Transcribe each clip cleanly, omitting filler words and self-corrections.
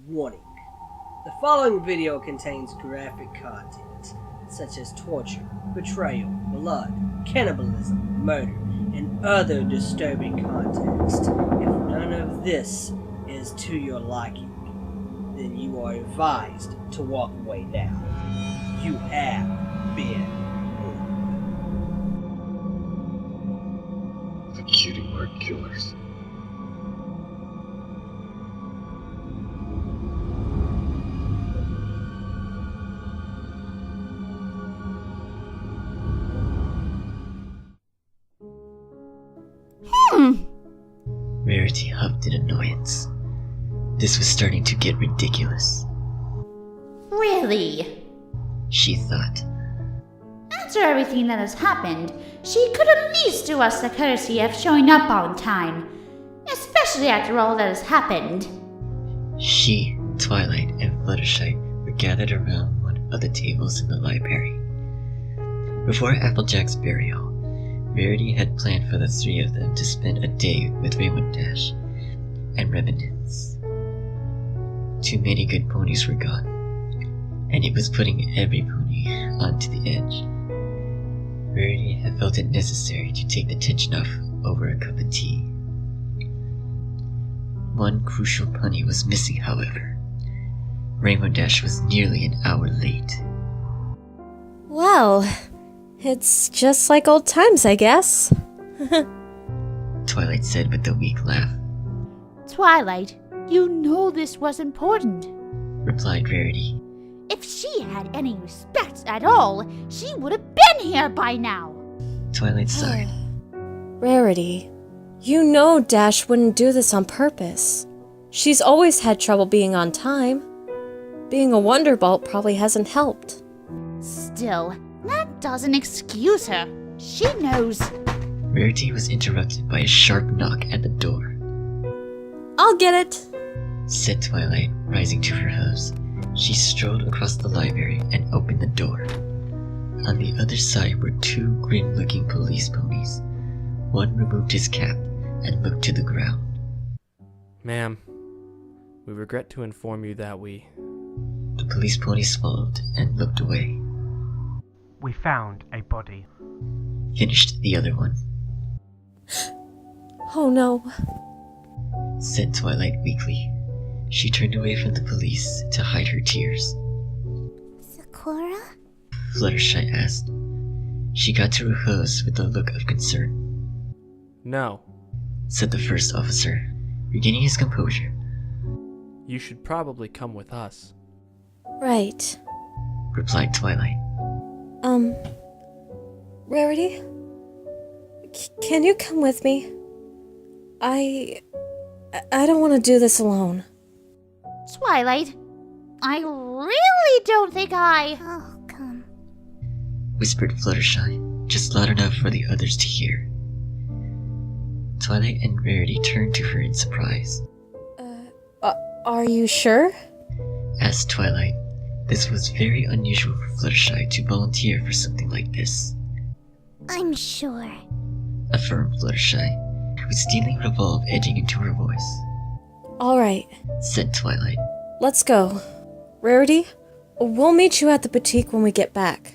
Warning. The following video contains graphic content, such as torture, betrayal, blood, cannibalism, murder, and other disturbing context. If none of this is to your liking, then you are advised to walk away now. You have been warned. The Cutie Mark Killers. Rarity huffed in annoyance. This was starting to get ridiculous. Really? She thought. After everything that has happened, she could at least do us the courtesy of showing up on time. Especially after all that has happened. She, Twilight, and Fluttershy were gathered around one of the tables in the library. Before Applejack's burial, Rarity had planned for the three of them to spend a day with Rainbow Dash and Reminiscence. Too many good ponies were gone, and it was putting every pony onto the edge. Rarity had felt it necessary to take the tension off over a cup of tea. One crucial pony was missing, however. Rainbow Dash was nearly an hour late. Well, it's just like old times, I guess. Twilight said with a weak laugh. Twilight, you know this was important. Replied Rarity. If she had any respect at all, she would have been here by now. Twilight sighed. Rarity, you know Dash wouldn't do this on purpose. She's always had trouble being on time. Being a Wonderbolt probably hasn't helped. Still, that doesn't excuse her. She knows. Rarity was interrupted by a sharp knock at the door. I'll get it, Said Twilight, rising to her hooves. She strolled across the library and opened the door. On the other side were two grim-looking police ponies. One removed his cap and looked to the ground. Ma'am, we regret to inform you that The police pony swallowed and looked away. We found a body. Finished the other one. Oh no. Said Twilight weakly. She turned away from the police to hide her tears. Sakura? Fluttershy asked. She got to her hooves with a look of concern. No, Said the first officer, regaining his composure. you should probably come with us. Right. Replied Twilight. Rarity? Can you come with me? I don't want to do this alone. Twilight, I really don't think I'll come. Whispered Fluttershy, just loud enough for the others to hear. Twilight and Rarity turned to her in surprise. Are you sure? Asked Twilight. This was very unusual for Fluttershy to volunteer for something like this. I'm sure. Affirmed Fluttershy, with stealing revolve edging into her voice. Alright, Said Twilight. let's go. Rarity, we'll meet you at the boutique when we get back.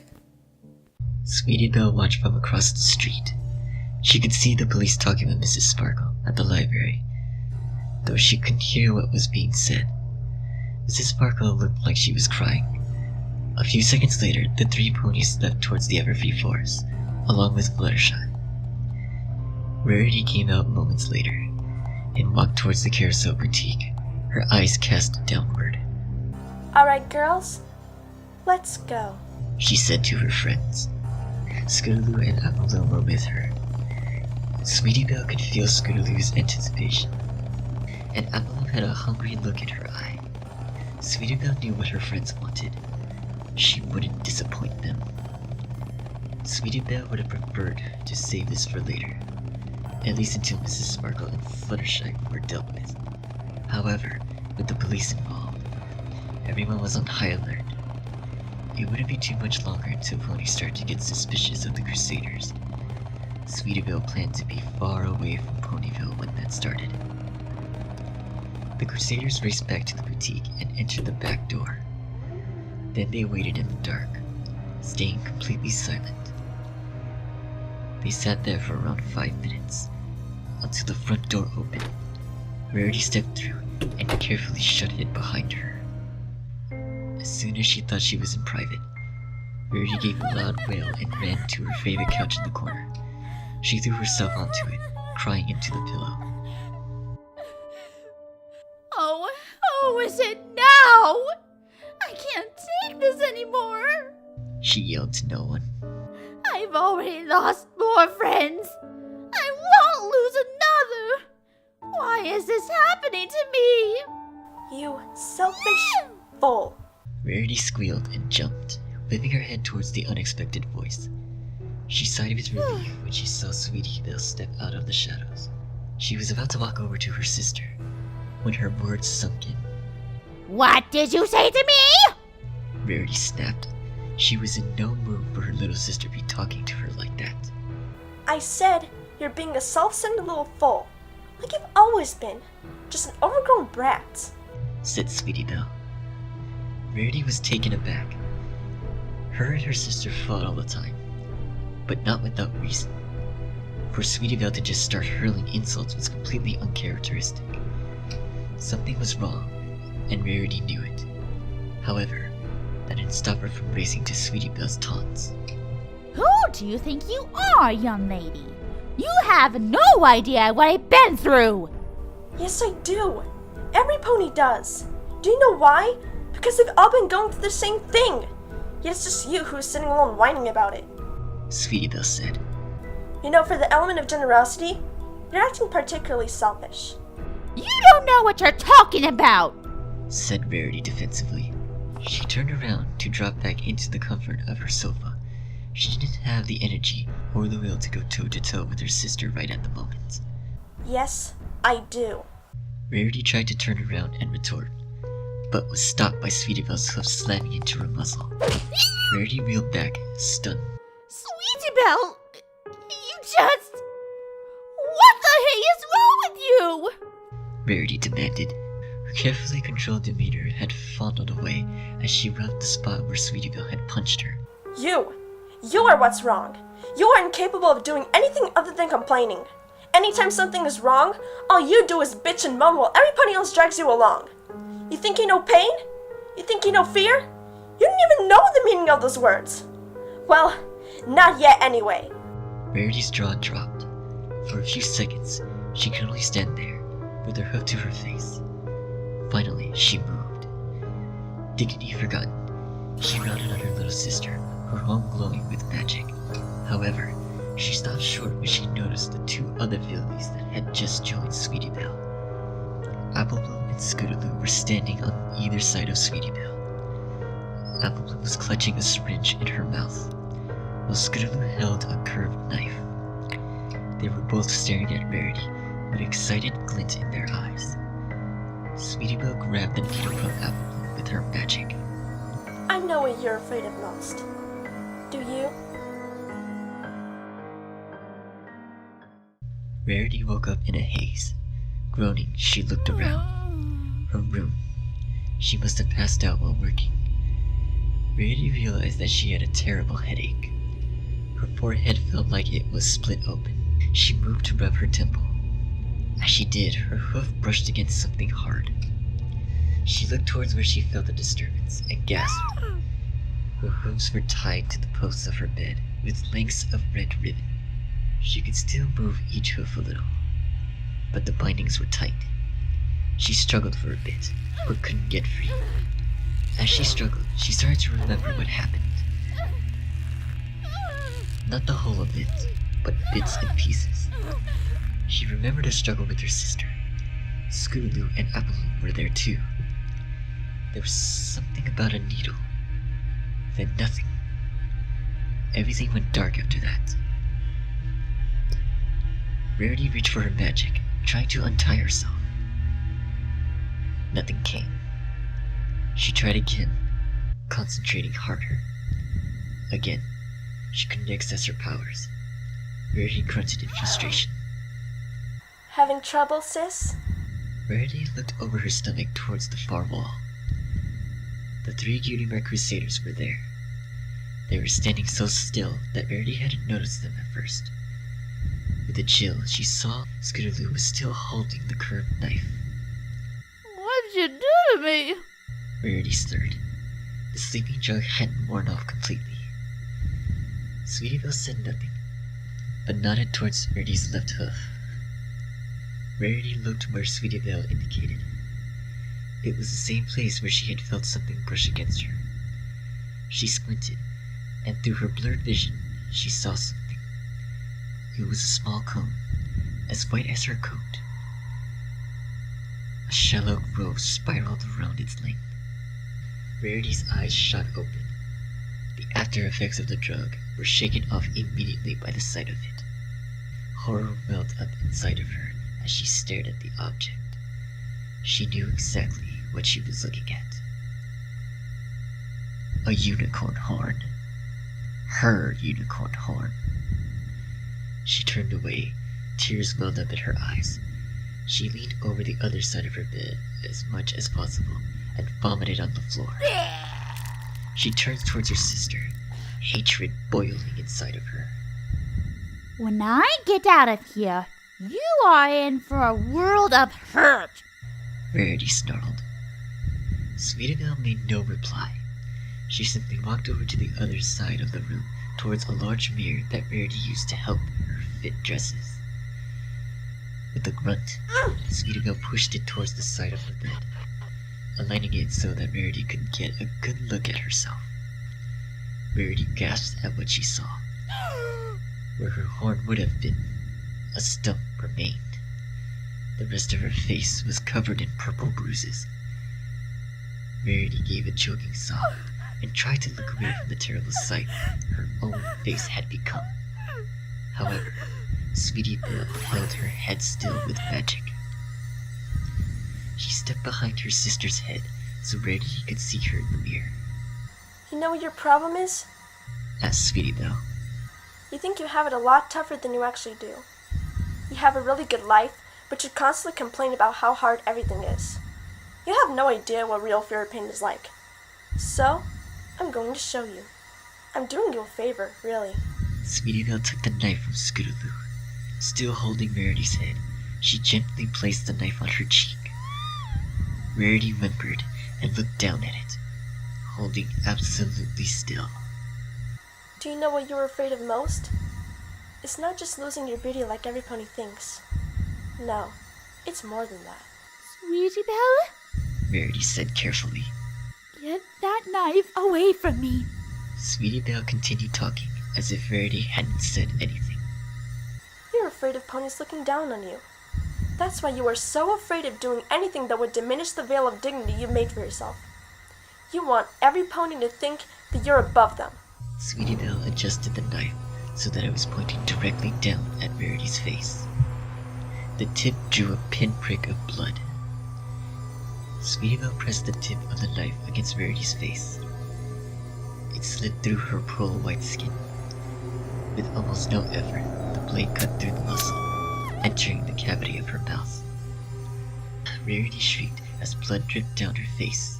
Sweetie Belle watched from across the street. She could see the police talking with Mrs. Sparkle at the library, though she couldn't hear what was being said. Mrs. Sparkle looked like she was crying. A few seconds later, the three ponies left towards the Everfree Forest, along with Fluttershy. Rarity came out moments later, and walked towards the carousel boutique, her eyes cast downward. Alright, girls, let's go. She said to her friends. Scootaloo and Apple were with her. Sweetie Belle could feel Scootaloo's anticipation, and Apple had a hungry look in her eye. Sweetie Belle knew what her friends wanted. She wouldn't disappoint them. Sweetie Belle would have preferred to save this for later, at least until Mrs. Sparkle and Fluttershy were dealt with. However, with the police involved, everyone was on high alert. It wouldn't be too much longer until ponies started to get suspicious of the Crusaders. Sweetie Belle planned to be far away from Ponyville when that started. The crusaders raced back to the boutique and entered the back door. Then they waited in the dark, staying completely silent. They sat there for around 5 minutes, until the front door opened. Rarity stepped through and carefully shut it behind her. As soon as she thought she was in private, Rarity gave a loud wail and ran to her favorite couch in the corner. She threw herself onto it, crying into the pillow. Oh, is it now? I can't take this anymore. She yelled to no one. I've already lost more friends. I won't lose another. Why is this happening to me? You selfish fool. Rarity squealed and jumped, whipping her head towards the unexpected voice. She sighed with relief when she saw Sweetie Belle step out of the shadows. She was about to walk over to her sister when her words sunk in. What did you say to me? Rarity snapped. She was in no mood for her little sister to be talking to her like that. I said you're being a self-centered little fool. Like you've always been. Just an overgrown brat. Said Sweetie Belle. Rarity was taken aback. Her and her sister fought all the time, but not without reason. For Sweetie Belle to just start hurling insults was completely uncharacteristic. Something was wrong, and Rarity knew it. However, that didn't stop her from racing to Sweetie Belle's taunts. Who do you think you are, young lady? You have no idea what I've been through. Yes, I do. Every pony does. Do you know why? Because they've all been going through the same thing. Yet it's just you who's sitting alone whining about it. Sweetie Belle said. You know, for the element of generosity, you're acting particularly selfish. You don't know what you're talking about, said Rarity defensively. She turned around to drop back into the comfort of her sofa. She didn't have the energy or the will to go toe-to-toe with her sister right at the moment. Yes, I do. Rarity tried to turn around and retort, but was stopped by Sweetie Belle's hoof slamming into her muzzle. Rarity reeled back, stunned. Sweetie Belle, you just... What the hey is wrong with you? Rarity demanded. Her carefully controlled demeanor had fondled away as she rubbed the spot where Sweetie Belle had punched her. You are what's wrong. You are incapable of doing anything other than complaining. Anytime something is wrong, all you do is bitch and moan while everybody else drags you along. You think you know pain? You think you know fear? You don't even know the meaning of those words. Well, not yet anyway. Rarity's jaw dropped. For a few seconds, she could only stand there, with her hoof to her face. Finally, she moved. Dignity forgotten, she rounded on her little sister, her arm glowing with magic. However, she stopped short when she noticed the two other fillies that had just joined Sweetie Belle. Applebloom and Scootaloo were standing on either side of Sweetie Belle. Applebloom was clutching a syringe in her mouth, while Scootaloo held a curved knife. They were both staring at Rarity with an excited glint in their eyes. Sweetie Belle grabbed the needle from Applebloom with her magic. I know what you're afraid of most. Do you? Rarity woke up in a haze. Groaning, she looked around. Her room. She must have passed out while working. Rarity realized that she had a terrible headache. Her forehead felt like it was split open. She moved to rub her temple. As she did, her hoof brushed against something hard. She looked towards where she felt the disturbance and gasped. Her hooves were tied to the posts of her bed with lengths of red ribbon. She could still move each hoof a little, but the bindings were tight. She struggled for a bit, but couldn't get free. As she struggled, she started to remember what happened. Not the whole of it, but bits and pieces. She remembered her struggle with her sister. Scootaloo and Applebloom were there too. There was something about a needle. Then nothing. Everything went dark after that. Rarity reached for her magic, trying to untie herself. Nothing came. She tried again, concentrating harder. Again, she couldn't access her powers. Rarity grunted in frustration. Having trouble, sis? Rarity looked over her stomach towards the far wall. The 3 Cutie Mark crusaders were there. They were standing so still that Rarity hadn't noticed them at first. With a chill, she saw Scootaloo was still holding the curved knife. What'd you do to me? Rarity stirred. The sleeping jug hadn't worn off completely. Sweetie Belle said nothing, but nodded towards Rarity's left hoof. Rarity looked where Sweetie Belle indicated. It was the same place where she had felt something brush against her. She squinted, and through her blurred vision, she saw something. It was a small cone, as white as her coat. A shallow grove spiraled around its length. Rarity's eyes shot open. The after effects of the drug were shaken off immediately by the sight of it. Horror welled up inside of her as she stared at the object. She knew exactly what she was looking at. A unicorn horn. Her unicorn horn. She turned away. Tears welled up in her eyes. She leaned over the other side of her bed as much as possible and vomited on the floor. She turned towards her sister, hatred boiling inside of her. When I get out of here, you are in for a world of hurt. Rarity snarled. Sweetie Belle made no reply. She simply walked over to the other side of the room towards a large mirror that Rarity used to help her fit dresses. With a grunt, Sweetie Belle pushed it towards the side of the bed, aligning it so that Rarity could get a good look at herself. Rarity gasped at what she saw. Where her horn would have been, a stump remained. The rest of her face was covered in purple bruises. Rarity gave a choking sob and tried to look away from the terrible sight her own face had become. However, Sweetie Belle held her head still with magic. She stepped behind her sister's head so Rarity could see her in the mirror. You know what your problem is? Asked Sweetie Belle. You think you have it a lot tougher than you actually do. You have a really good life, but you constantly complain about how hard everything is. You have no idea what real fear pain is like. So, I'm going to show you. I'm doing you a favor, really. Sweetie Belle took the knife from Scootaloo. Still holding Rarity's head, she gently placed the knife on her cheek. Rarity whimpered and looked down at it, holding absolutely still. Do you know what you're afraid of most? It's not just losing your beauty like every pony thinks. No, it's more than that. Sweetie Belle, Rarity said carefully. get that knife away from me. Sweetie Belle continued talking as if Rarity hadn't said anything. You're afraid of ponies looking down on you. That's why you are so afraid of doing anything that would diminish the veil of dignity you've made for yourself. You want every pony to think that you're above them. Sweetie Belle adjusted the knife so that it was pointing directly down at Rarity's face. The tip drew a pinprick of blood. Sweetie Belle pressed the tip of the knife against Rarity's face. It slid through her pearl white skin. With almost no effort, the blade cut through the muscle, entering the cavity of her mouth. Rarity shrieked as blood dripped down her face.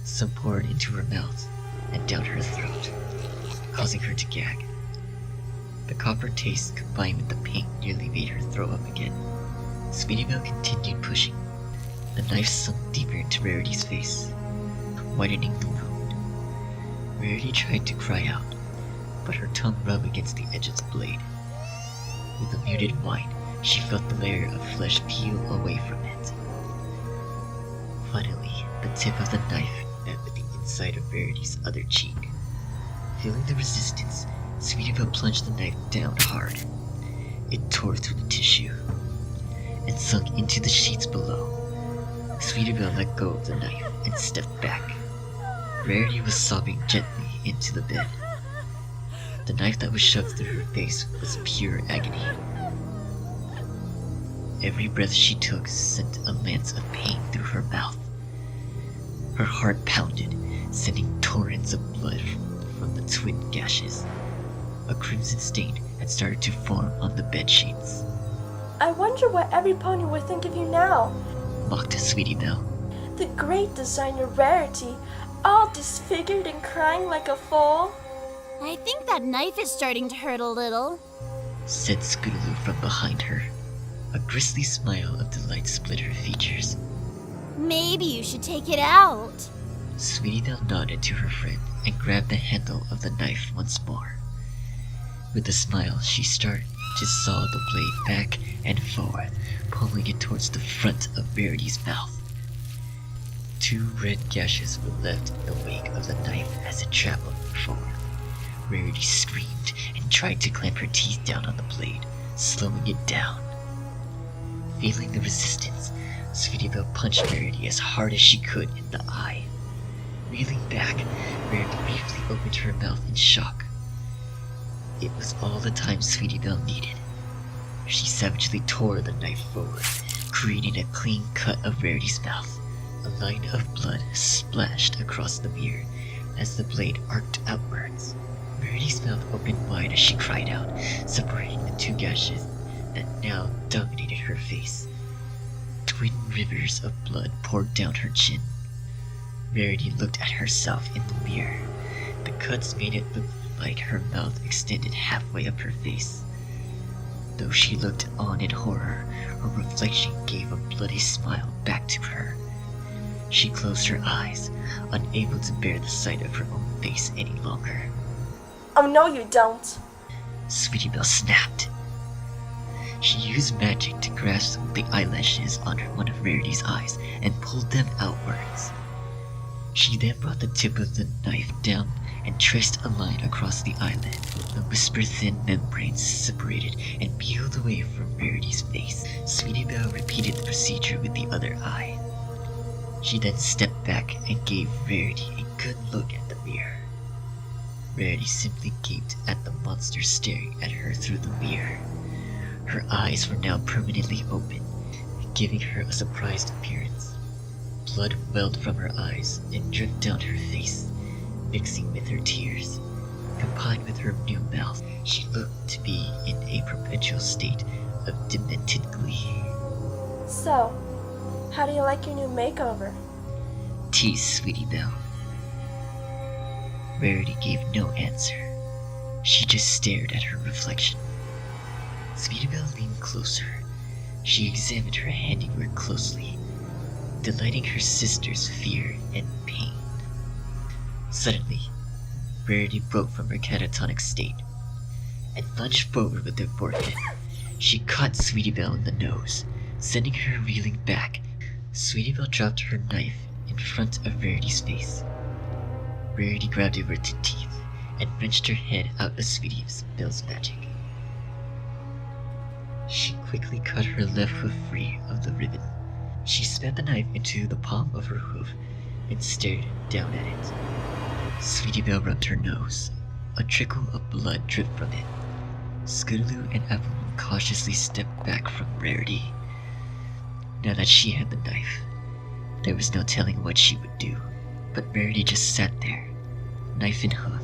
Some poured into her mouth and down her throat, causing her to gag. The copper taste combined with the pain nearly made her throw up again. Sweetie Belle continued pushing. The knife sunk deeper into Rarity's face, widening the wound. Rarity tried to cry out, but her tongue rubbed against the edge of the blade. With a muted whine, she felt the layer of flesh peel away from it. Finally, the tip of the knife met with the inside of Rarity's other cheek. Feeling the resistance, Sweetie Belle plunged the knife down hard. It tore through the tissue and sunk into the sheets below. Sweetie Belle let go of the knife and stepped back. Rarity was sobbing gently into the bed. The knife that was shoved through her face was pure agony. Every breath she took sent a lance of pain through her mouth. Her heart pounded, sending torrents of blood from the twin gashes. A crimson stain had started to form on the bed sheets. I wonder what every pony would think of you now. mocked Sweetie Belle. The great designer Rarity, all disfigured and crying like a foal. I think that knife is starting to hurt a little, said Scootaloo from behind her. A grisly smile of delight split her features. Maybe you should take it out. Sweetie Belle nodded to her friend and grabbed the handle of the knife once more. With a smile, she started to saw the blade back and forth, pulling it towards the front of Rarity's mouth. 2 red gashes were left in the wake of the knife as it traveled forward. Rarity screamed and tried to clamp her teeth down on the blade, slowing it down. Feeling the resistance, Sweetie Belle punched Rarity as hard as she could in the eye. Reeling back, Rarity briefly opened her mouth in shock. It was all the time Sweetie Belle needed. She savagely tore the knife forward, creating a clean cut of Rarity's mouth. A line of blood splashed across the mirror as the blade arced outwards. Rarity's mouth opened wide as she cried out, separating the 2 gashes that now dominated her face. Twin rivers of blood poured down her chin. Rarity looked at herself in the mirror. The cuts made it look like her mouth extended halfway up her face. Though she looked on in horror, her reflection gave a bloody smile back to her. She closed her eyes, unable to bear the sight of her own face any longer. Oh no you don't. Sweetie Belle snapped. She used magic to grasp the eyelashes on one of Rarity's eyes and pulled them outwards. She then brought the tip of the knife down and traced a line across the eyelid. The whisper-thin membranes separated and peeled away from Rarity's face. Sweetie Belle repeated the procedure with the other eye. She then stepped back and gave Rarity a good look at the mirror. Rarity simply gaped at the monster staring at her through the mirror. Her eyes were now permanently open, giving her a surprised appearance. Blood welled from her eyes and dripped down her face, mixing with her tears. Combined with her new mouth, she looked to be in a perpetual state of demented glee. So, how do you like your new makeover? Teased Sweetie Belle. Rarity gave no answer. She just stared at her reflection. Sweetie Belle leaned closer. She examined her handiwork closely, delighting her sister's fear and pain. Suddenly, Rarity broke from her catatonic state and lunged forward with her forehead. She caught Sweetie Belle in the nose, sending her reeling back. Sweetie Belle dropped her knife in front of Rarity's face. Rarity grabbed it with her teeth and wrenched her head out of Sweetie Belle's magic. She quickly cut her left hoof free of the ribbon. She spat the knife into the palm of her hoof and stared down at it. Sweetie Belle rubbed her nose. A trickle of blood dripped from it. Scootaloo and Applemoon cautiously stepped back from Rarity. Now that she had the knife, there was no telling what she would do, but Rarity just sat there, knife in hoof.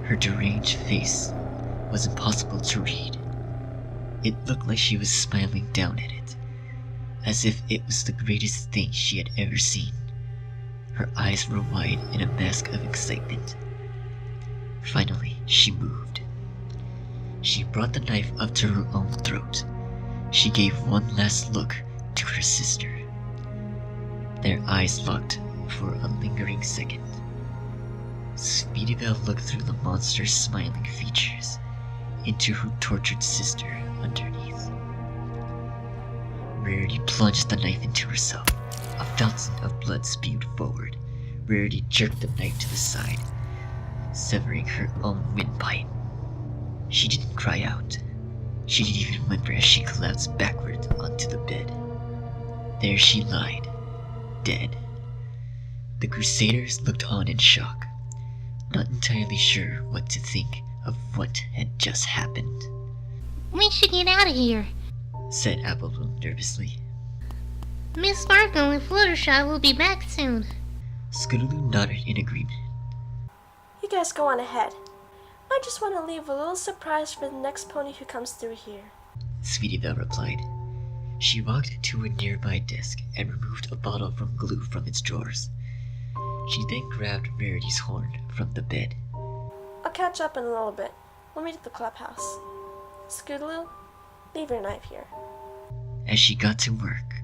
Her deranged face was impossible to read. It looked like she was smiling down at it, as if it was the greatest thing she had ever seen. Her eyes were wide in a mask of excitement. Finally, she moved. She brought the knife up to her own throat. She gave one last look to her sister. Their eyes locked for a lingering second. Sweetie Belle looked through the monster's smiling features into her tortured sister underneath. Rarity plunged the knife into herself. A fountain of blood spewed forward. Rarity jerked the knife to the side, severing her own windpipe. She didn't cry out. She didn't even whimper as she collapsed backward onto the bed. There she lied, dead. The Crusaders looked on in shock, not entirely sure what to think of what had just happened. We should get out of here, said Applemoon nervously. Miss Sparkle and Fluttershy will be back soon. Scootaloo nodded in agreement. You guys go on ahead. I just want to leave a little surprise for the next pony who comes through here. Sweetie Belle replied. She walked to a nearby desk and removed a bottle of glue from its drawers. She then grabbed Rarity's horn from the bed. I'll catch up in a little bit. We'll meet at the clubhouse. Scootaloo, leave your knife here. As she got to work,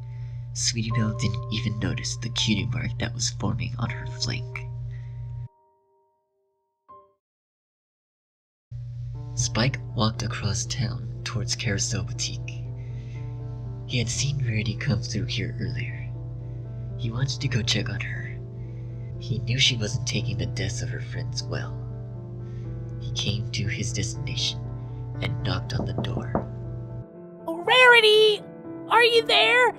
Sweetie Belle didn't even notice the cutie mark that was forming on her flank. Spike walked across town towards Carousel Boutique. He had seen Rarity come through here earlier. He wanted to go check on her. He knew she wasn't taking the deaths of her friends well. He came to his destination and knocked on the door. Oh, Rarity! Are you there?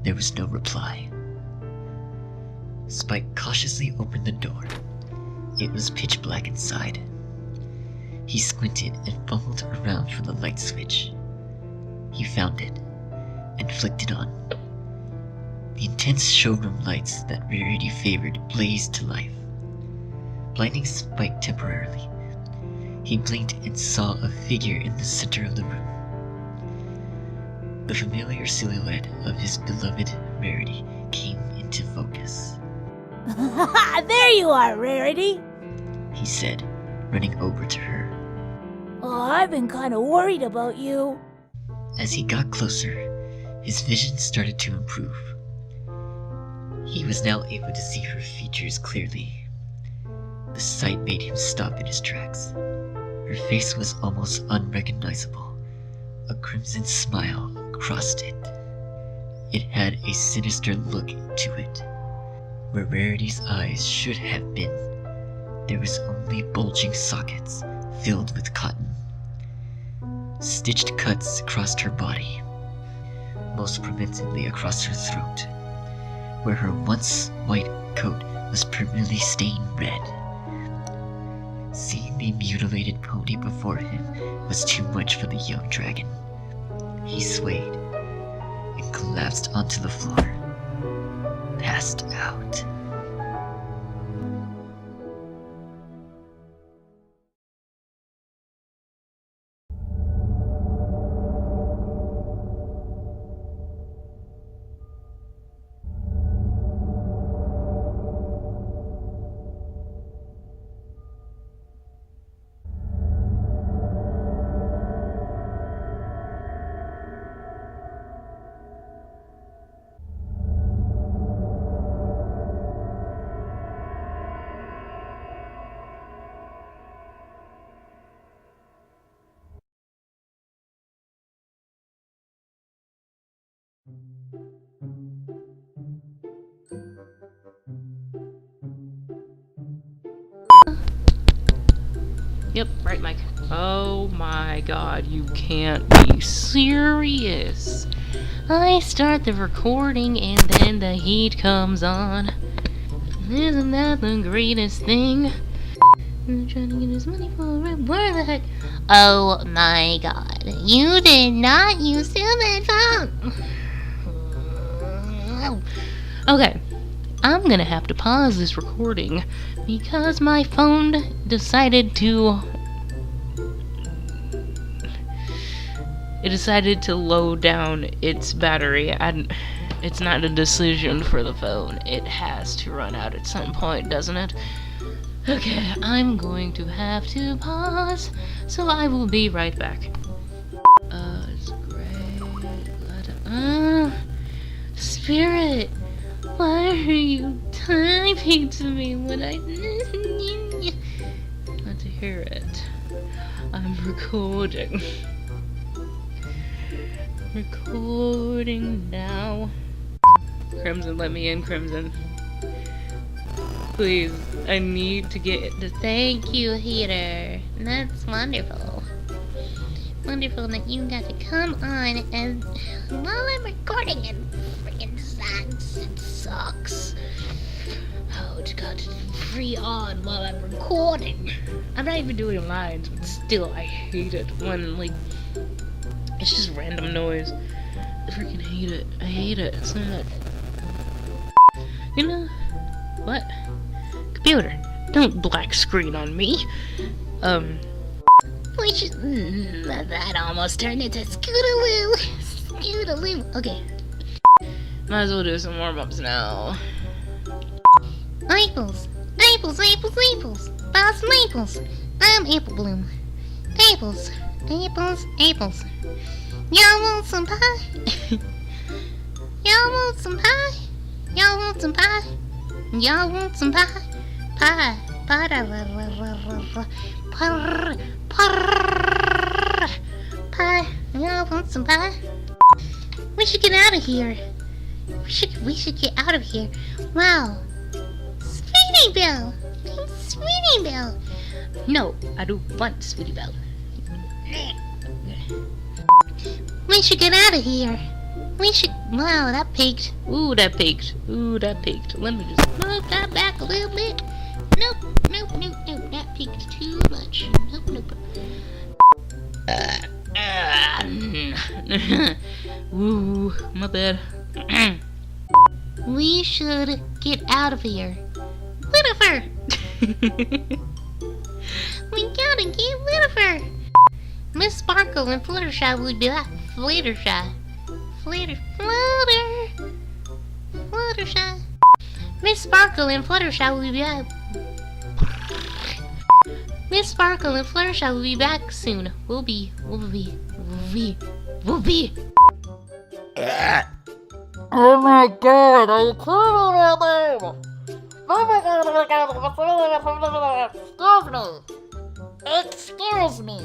There was no reply. Spike cautiously opened the door. It was pitch black inside. He squinted and fumbled around for the light switch. He found it and flicked it on. The intense showroom lights that Rarity favored blazed to life, blinding Spike temporarily. He blinked and saw a figure in the center of the room. The familiar silhouette of his beloved Rarity came into focus. There you are, Rarity! He said, running over to her. Oh, I've been kind of worried about you. As he got closer, his vision started to improve. He was now able to see her features clearly. The sight made him stop in his tracks. Her face was almost unrecognizable. A crimson smile crossed it. It had a sinister look to it. Where Rarity's eyes should have been, there was only bulging sockets filled with cotton. Stitched cuts crossed her body, most prominently across her throat, where her once white coat was permanently stained red. Seeing the mutilated pony before him was too much for the young dragon. He swayed and collapsed onto the floor, passed out. Yep, right, Mike. Oh my god, you can't be serious. I start the recording and then the heat comes on. Isn't that the greatest thing? I'm trying to get his money for a where the heck? Oh my god, you did not use that phone! Okay, I'm gonna have to pause this recording because my phone decided to load down its battery. It's not a decision for the phone. It has to run out at some point, doesn't it? Okay, I'm going to have to pause, so I will be right back. It's great. Spirit, why are you typing to me when I want to hear it? I'm recording. Recording now. Crimson, let me in, Crimson. Please, I need to get the Thank you, Heater. That's wonderful. Wonderful that you got to come on and while I'm recording and freaking sucks. It sucks. Oh, it's got to free on while I'm recording. I'm not even doing lines, but still, I hate it when, like, it's just random noise. I freaking hate it. I hate it so much. You know what? Computer, don't black screen on me. Which that almost turned into Scootaloo. Scootaloo. Okay. Might as well do some warm-ups now. Apples. Apples, apples, apples. Boss Maples. I'm Apple Bloom. Apples. Apples, apples. Y'all want some pie? Y'all want some pie? Y'all want some pie? Y'all want some pie? Pie. Pie. Pie. Y'all want some pie? We should get out of here. We should get out of here. Wow. Sweetie Belle. Sweetie Belle. No, I don't want Sweetie Belle. We should get out of here. We should. Wow, that peaked. Ooh, that peaked. Ooh, that peaked. Let me just move that back a little bit. Nope, nope, nope, nope. That peaked too much. Nope, nope. Ooh, my bad. We should get out of here. Whittafer! We gotta get Whittafer! Miss Sparkle and Fluttershy will be back. Fluttershy. Fluttershy. Miss Sparkle and Fluttershy will be back. Miss Sparkle and Fluttershy will be back soon. We'll be. Oh my god, I can't remember. Excuse me.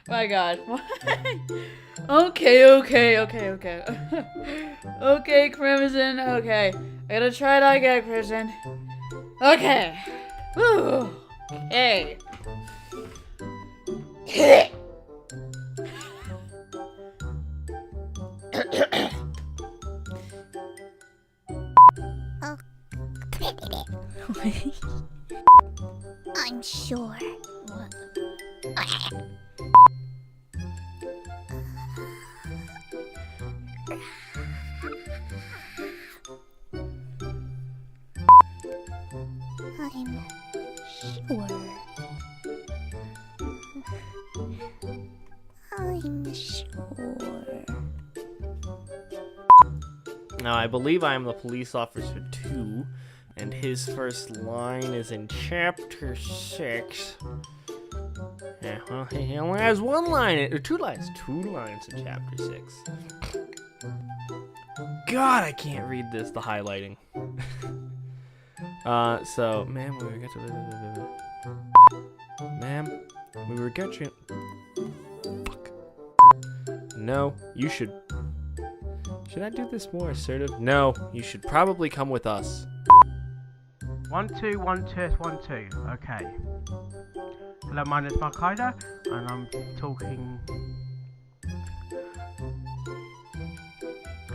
My god. Okay. Okay, Crimson. Okay. I gotta try that again, Crimson. Okay. Woo. Okay. I'm sure. I'm sure. Now, I believe I am the police officer 2, and his first line is in chapter 6. Yeah, well, he only has one line, or two lines in chapter 6. God, I can't read this, the highlighting. So, ma'am, we regret to... Ma'am, we regret you... Fuck. No, you should... Should I do this more assertive? No, you should probably come with us. 1 2 1 test 1 2. Okay. Hello, my name is Mark Hyder, and I'm talking.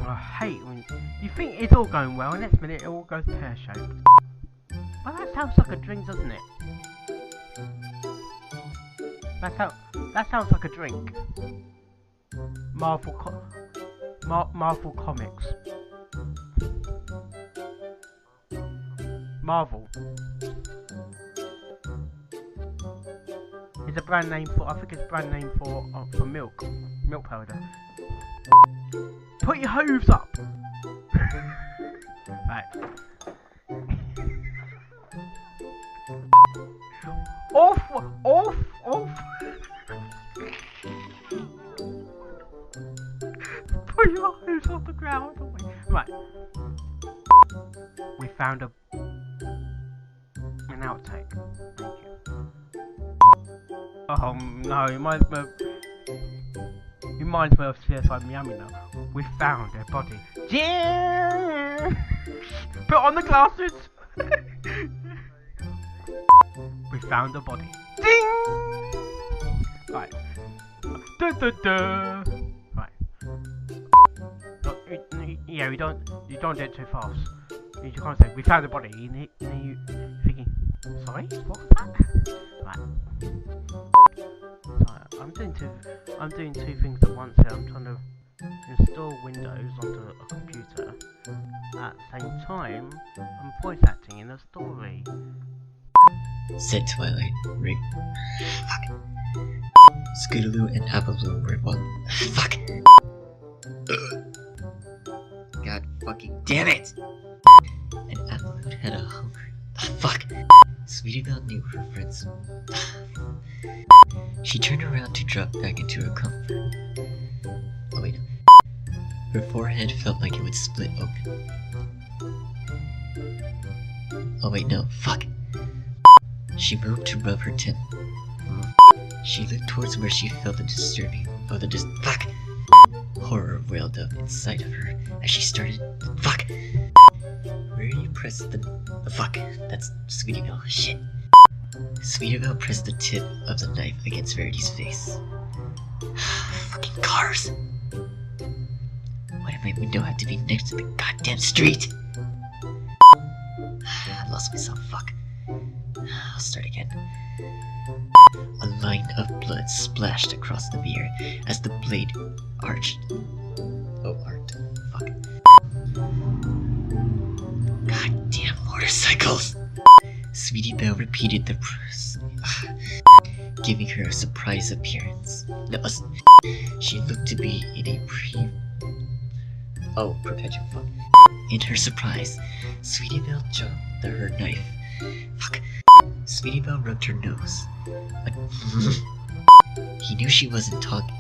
I hate when you think it's all going well, and next minute it all goes pear-shaped. Well, that sounds like a drink, doesn't it? That sounds like a drink. Marvel Comics. Marvel. It's a brand name for. I think it's a brand name for milk powder. Put your hooves up. Right. Off. Put your hooves off the ground. Right. We found an outtake. Thank you. Oh no, it reminds me of CSI Miami now. We found a body. Yeah! Put on the glasses! We found a body. Ding! Right. Right. Yeah, you don't do it too fast. You can't say we found a body. You thinking, sorry, what was that? Right. So I'm doing two things at once here. I'm trying to install Windows onto a computer. At the same time, I'm voice acting in a story. Said Twilight, right? Fuck. Scootaloo and Apple Bloom were one. Fuck. God fucking damn it! And Absolute had a hunger. Fuck! Sweetie Belle knew her friends. She turned around to drop back into her comfort. Oh wait, no. Her forehead felt like it would split open. Oh wait, no, fuck. She moved to rub her temple. She looked towards where she felt the disturbing, fuck! Horror wailed up inside of her as she started, fuck! Where you press the fuck, that's Sweetie Belle, shit. Sweetie Belle pressed the tip of the knife against Verity's face. Fucking cars! Why did my window have to be next to the goddamn street? I lost myself, fuck. I'll start again. A line of blood splashed across the mirror as the blade arched. Oh, arced. Fuck. Goddamn motorcycles! Sweetie Belle repeated the giving her a surprise appearance. No, she looked to be in a perpetual fuck. In her surprise, Sweetie Belle jumped her knife. Fuck. Sweetie Belle rubbed her nose. He knew she wasn't talking.